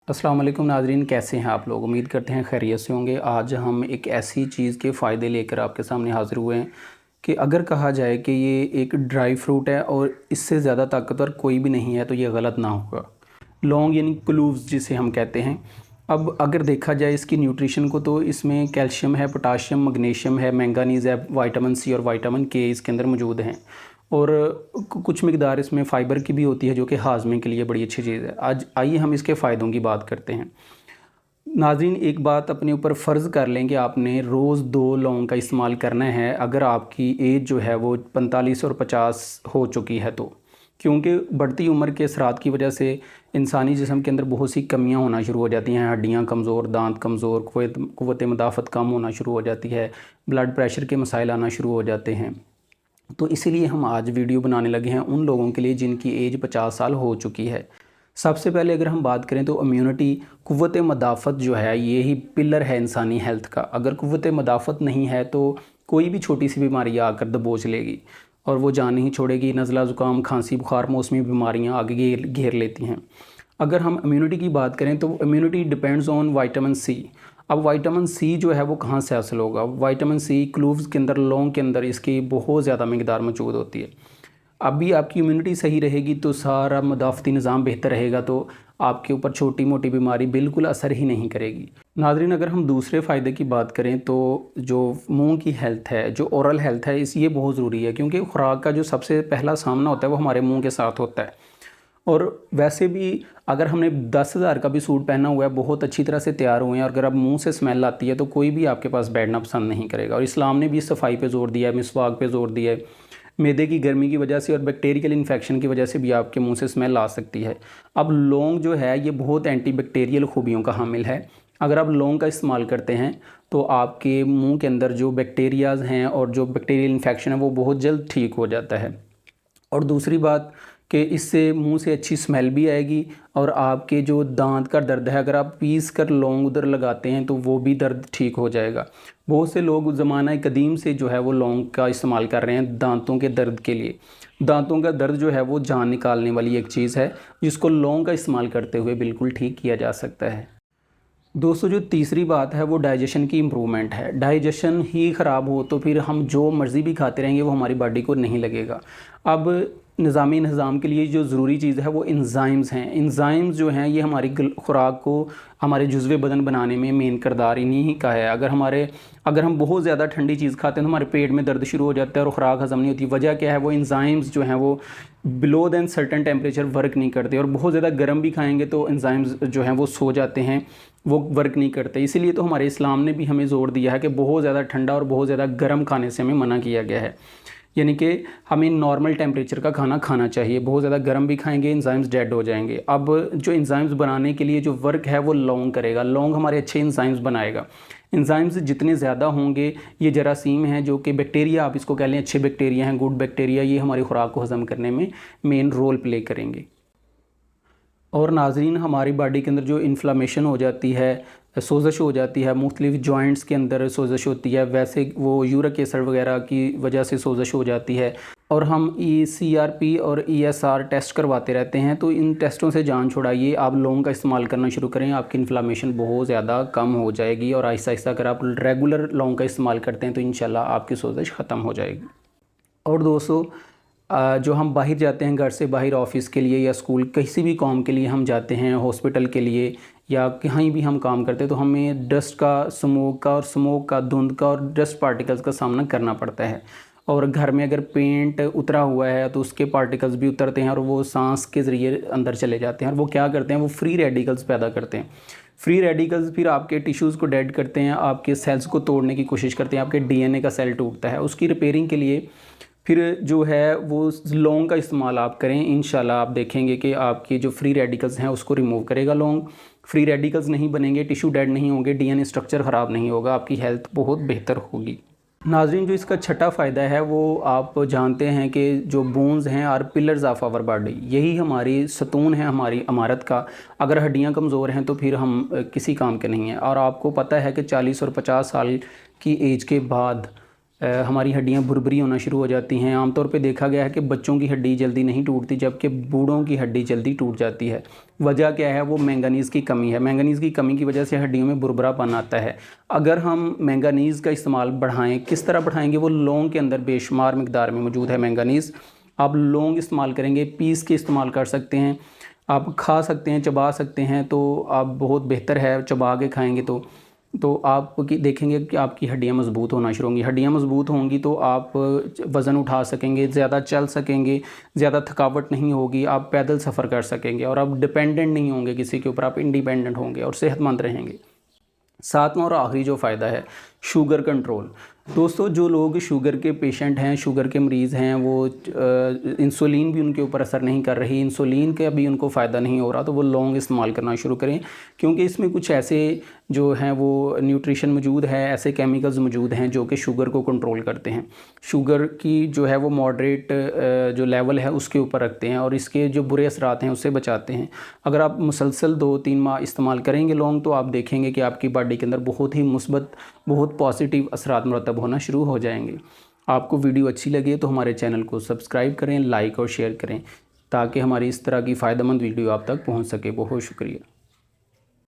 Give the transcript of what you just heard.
अस्सलाम वालेकुम नाज़रीन, कैसे हैं आप लोग। उम्मीद करते हैं खैरियत से होंगे। आज हम एक ऐसी चीज़ के फ़ायदे लेकर आपके सामने हाज़िर हुए हैं कि अगर कहा जाए कि ये एक ड्राई फ्रूट है और इससे ज़्यादा ताकतवर कोई भी नहीं है तो ये गलत ना होगा। लौंग यानी क्लोव्स जिसे हम कहते हैं। अब अगर देखा जाए इसकी न्यूट्रिशन को तो इसमें कैल्शियम है, पोटाशियम, मैग्नीशियम है, मैंगानीज़ है, विटामिन सी और विटामिन के इसके अंदर मौजूद हैं। और कुछ मिकदार इसमें फ़ाइबर की भी होती है जो कि हाजमे के लिए बड़ी अच्छी चीज़ है। आज आइए हम इसके फ़ायदों की बात करते हैं। नाज़रीन, एक बात अपने ऊपर फ़र्ज़ कर लें कि आपने रोज़ 2 लौंग का इस्तेमाल करना है अगर आपकी एज जो है वो 45 और 50 हो चुकी है तो। क्योंकि बढ़ती उम्र के असरात की वजह से इंसानी जिस्म के अंदर बहुत सी कमियां होना शुरू हो जाती हैं। हड्डियां कमज़ोर, दांत कमज़ोर, क़ुव्वत मुदाफ़त कम होना शुरू हो जाती है, ब्लड प्रेशर के मसाइल आना शुरू हो जाते हैं। तो इसीलिए हम आज वीडियो बनाने लगे हैं उन लोगों के लिए जिनकी एज 50 साल हो चुकी है। सबसे पहले अगर हम बात करें तो इम्यूनिटी, क़ुव्वत मदाफ़त जो है ये ही पिलर है इंसानी हेल्थ का। अगर क़ुव्वत मदाफ़त नहीं है तो कोई भी छोटी सी बीमारी आकर दबोच लेगी और वो जान नहीं छोड़ेगी। नज़ला, ज़ुकाम, खांसी, बुखार, मौसमी बीमारियाँ आगे घेर लेती हैं। अगर हम इम्यूनिटी की बात करें तो immunity depends on vitamin C. अब विटामिन सी जो है वो कहाँ से हासिल होगा। विटामिन सी क्लोव्स के अंदर, लौंग के अंदर इसकी बहुत ज़्यादा मिकदार मौजूद होती है। अभी आपकी इम्यूनिटी सही रहेगी तो सारा मदाफ़ती निज़ाम बेहतर रहेगा, तो आपके ऊपर छोटी मोटी बीमारी बिल्कुल असर ही नहीं करेगी। नाज़रीन, अगर हम दूसरे फ़ायदे की बात करें तो जो मुंह की हेल्थ है, जो ओरल हेल्थ है, ये बहुत ज़रूरी है क्योंकि खुराक का जो सबसे पहला सामना होता है वो हमारे मुंह के साथ होता है। और वैसे भी अगर हमने 10,000 का भी सूट पहना हुआ है, बहुत अच्छी तरह से तैयार हुए हैं और अगर अब मुंह से स्मेल आती है तो कोई भी आपके पास बैठना पसंद नहीं करेगा। और इस्लाम ने भी सफाई पे ज़ोर दिया है, मिसवाक पे ज़ोर दिया है। मैदे की गर्मी की वजह से और बैक्टीरियल इन्फेक्शन की वजह से भी आपके मुंह से स्मेल आ सकती है। अब लौंग जो है ये बहुत एंटी बैक्टीरियल खूबियों का हामिल है। अगर आप लौंग का इस्तेमाल करते हैं तो आपके मुंह के अंदर जो बैक्टीरियाज़ हैं और जो बैक्टीरियल इन्फेक्शन है वो बहुत जल्द ठीक हो जाता है। और दूसरी बात कि इससे मुंह से अच्छी स्मेल भी आएगी और आपके जो दांत का दर्द है, अगर आप पीस कर लौंग उधर लगाते हैं तो वो भी दर्द ठीक हो जाएगा। बहुत से लोग ज़माना कदीम से जो है वो लौंग का इस्तेमाल कर रहे हैं दांतों के दर्द के लिए। दांतों का दर्द जो है वो जान निकालने वाली एक चीज़ है जिसको लौंग का इस्तेमाल करते हुए बिल्कुल ठीक किया जा सकता है। दोस्तों, जो तीसरी बात है वो डाइजेशन की इम्प्रूवमेंट है। डाइजेशन ही ख़राब हो तो फिर हम जो मर्ज़ी भी खाते रहेंगे वो हमारी बॉडी को नहीं लगेगा। अब निज़ामी निज़ाम के लिए जो ज़रूरी चीज़ है वो एंजाइम्स हैं। एंजाइम्स जो हैं ये हमारी खुराक को, हमारे जुज़्वे बदन बनाने में मेन किरदार इन्हीं का है। अगर हम बहुत ज़्यादा ठंडी चीज़ खाते हैं तो हमारे पेट में दर्द शुरू हो जाता है और ख़ुराक हज़म नहीं होती। वजह क्या है, वो एंजाइम्स जो हैं वो below than certain temperature work नहीं करते। और बहुत ज़्यादा गर्म भी खाएंगे तो एंजाइम्स जो हैं वो सो जाते हैं, वो वर्क नहीं करते। इसीलिए तो हमारे इस्लाम ने भी हमें ज़ोर दिया है कि बहुत ज़्यादा ठंडा और बहुत ज़्यादा गर्म खाने से हमें मना किया गया है। यानी कि हमें नॉर्मल टेम्परेचर का खाना खाना चाहिए। बहुत ज़्यादा गर्म भी खाएंगे एंजाइम्स डेड हो जाएंगे। अब जो एंजाइम्स बनाने के लिए जो वर्क है वो लौंग करेगा। लौंग हमारे अच्छे एंजाइम्स बनाएगा। एंजाइम्स जितने ज़्यादा होंगे, ये जरासीम हैं जो कि बैक्टीरिया, आप इसको कह लें अच्छे बैक्टीरिया हैं, गुड बैक्टीरिया, ये हमारी खुराक को हज़म करने में मेन रोल प्ले करेंगे। और नाज़रीन, हमारी बॉडी के अंदर जो इन्फ्लामेशन हो जाती है, सोज़श हो जाती है, मुख्तलिफ़ जॉइंट्स के अंदर सोज़श होती है, वैसे वो यूरिक एसिड वगैरह की वजह से सोज़श हो जाती है। और हम CRP और ESR टेस्ट करवाते रहते हैं, तो इन टेस्टों से जान छुड़ाइए। आप लौंग का इस्तेमाल करना शुरू करें, आपकी इन्फ्लामेशन बहुत ज़्यादा कम हो जाएगी। और आहिस्ता आहिस्ता अगर आप रेगुलर लौंग का इस्तेमाल करते हैं तो इंशाल्लाह आपकी सोज़श ख़त्म हो जाएगी। और दोस्तों, जो हम बाहर जाते हैं, घर से बाहर ऑफ़िस के लिए या स्कूल, किसी भी काम के लिए हम जाते हैं, हॉस्पिटल के लिए या कहीं भी हम काम करते हैं, तो हमें डस्ट का, स्मोक का, धुंध का और डस्ट पार्टिकल्स का सामना करना पड़ता है। और घर में अगर पेंट उतरा हुआ है तो उसके पार्टिकल्स भी उतरते हैं और वो सांस के ज़रिए अंदर चले जाते हैं। और वो क्या करते हैं, वो फ्री रेडिकल्स पैदा करते हैं। फ्री रेडिकल्स फिर आपके टिश्यूज़ को डेड करते हैं, आपके सेल्स को तोड़ने की कोशिश करते हैं। आपके DNA का सेल टूटता है, उसकी रिपेयरिंग के लिए फिर जो है वो लौंग का इस्तेमाल आप करें। इंशाल्लाह आप देखेंगे कि आपके जो फ्री रेडिकल्स हैं उसको रिमूव करेगा लौंग। फ्री रेडिकल्स नहीं बनेंगे, टिश्यू डेड नहीं होंगे, DNA स्ट्रक्चर ख़राब नहीं होगा, आपकी हेल्थ बहुत बेहतर होगी। नाज़रीन, जो इसका छठा फ़ायदा है वो आप जानते हैं कि जो बोन्स हैं are pillars of our body, यही हमारी सतून है हमारी इमारत का। अगर हड्डियां कमज़ोर हैं तो फिर हम किसी काम के नहीं हैं। और आपको पता है कि 40 और 50 साल की एज के बाद हमारी हड्डियां भुरभुरी होना शुरू हो जाती हैं। आमतौर पे देखा गया है कि बच्चों की हड्डी जल्दी नहीं टूटती, जबकि बूढ़ों की हड्डी जल्दी टूट जाती है। वजह क्या है? वो मैंगनीज़ की कमी है। मैंगनीज़ की कमी की वजह से हड्डियों में भुरभुरापन आता है। अगर हम मैंगनीज़ का इस्तेमाल बढ़ाएं, किस तरह बढ़ाएंगे? वो लौंग के अंदर बेशुमार मिकदार में मौजूद है मैंगनीज़। आप लौंग इस्तेमाल करेंगे, पीस के इस्तेमाल कर सकते हैं, आप खा सकते हैं, चबा सकते हैं, तो आप बहुत बेहतर है। चबा के खाएंगे तो आप देखेंगे कि आपकी हड्डियां मज़बूत होना शुरू होंगी। हड्डियां मज़बूत होंगी तो आप वज़न उठा सकेंगे, ज़्यादा चल सकेंगे, ज़्यादा थकावट नहीं होगी, आप पैदल सफ़र कर सकेंगे और आप डिपेंडेंट नहीं होंगे किसी के ऊपर, आप इंडिपेंडेंट होंगे और सेहतमंद रहेंगे। सातवां और आखिरी जो फ़ायदा है, शुगर कंट्रोल। दोस्तों, जो लोग शुगर के पेशेंट हैं, शुगर के मरीज़ हैं, वो इंसुलिन भी उनके ऊपर असर नहीं कर रही, इंसुलिन का भी उनको फ़ायदा नहीं हो रहा, तो वो लौंग इस्तेमाल करना शुरू करें, क्योंकि इसमें कुछ ऐसे जो हैं वो न्यूट्रिशन मौजूद है, ऐसे केमिकल्स मौजूद हैं जो कि शुगर को कंट्रोल करते हैं। शुगर की जो है वो मॉडरेट जो लेवल है उसके ऊपर रखते हैं और इसके जो बुरे असरात हैं उससे बचाते हैं। अगर आप मुसलसल 2-3 माह इस्तेमाल करेंगे लौंग, तो आप देखेंगे कि आपकी बॉडी के अंदर बहुत ही मुस्बत, बहुत पॉजिटिव असरात मरतब होना शुरू हो जाएंगे। आपको वीडियो अच्छी लगी तो हमारे चैनल को सब्सक्राइब करें, लाइक और शेयर करें, ताकि हमारी इस तरह की फ़ायदेमंद वीडियो आप तक पहुंच सके। बहुत शुक्रिया।